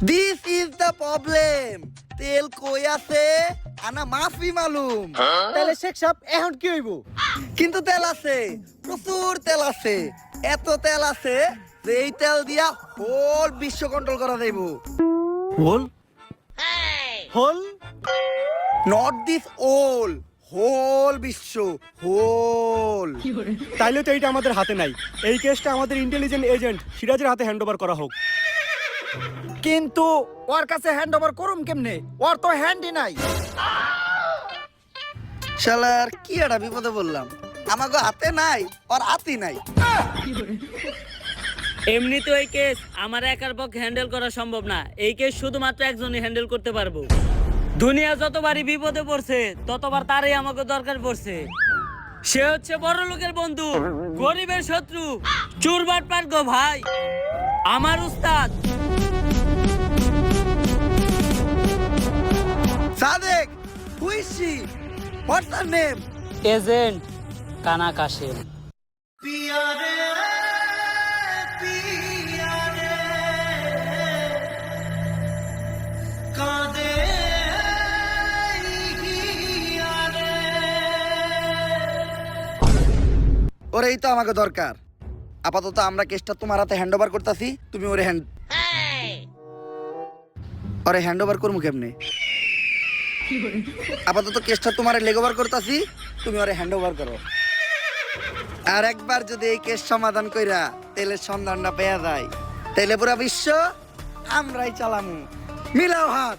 This is the problem. তেল কই আছে আনা মাফি মালুম। তাহলে শেখ সাহেব এখন কি হইব? কিন্তু তেল আছে, প্রচুর তেল আছে। এত তেল আছে যে এই তেল দিয়া হোল বিশ্ব কন্ট্রোল করা যাইব। হোল হোল নট দিস ওল, হোল বিশ্ব, হোল। তাইলে তো এইটা আমাদের হাতে নাই। এই কেসটা আমাদের ইন্টেলিজেন্ট এজেন্ট সিরাজের হাতে হ্যান্ড ওভার করা হোক। কিন্তু ওর কাছে হ্যান্ড ওভার করুম কেমনে? ওর তো হ্যান্ডই নাই। শালার কি একটা বিপদে বললাম। আমাকে হাতে নাই, ওর হাতই নাই। এমনিতে এই কেস আমার একার পক্ষে হ্যান্ডেল করা সম্ভব না। এই কেস শুধুমাত্র একজনই হ্যান্ডেল করতে পারবো। দুনিয়া যতবারই বিপদে পড়ছে ততবার তারই আমাকে দরকার পড়ছে। সে হচ্ছে বড় লোকের বন্ধু, গরিবের শত্রু, চুরবাট পার্গ ভাই, আমার উস্তাদ Sadek, who is she? What's her name? Agent কানা কাশেম। ওরেই তো আমাকে দরকার। আপাতত আমরা কেসটা তোমার হাতে হ্যান্ড ওভার করতেছি, তুমি ওরে হ্যান্ড ওভার করবো কেমনে? আপাতত কেসটা তোমার লেগ ওভার করতেছি, তুমি ওরে হ্যান্ড ওভার করো। আর একবার যদি এই কেস সমাধান কইরা তেলের সন্ধানটা পেয়ে যায়, তাইলে পুরা বিশ্ব আমরাই চালামু। মিলাও হাত।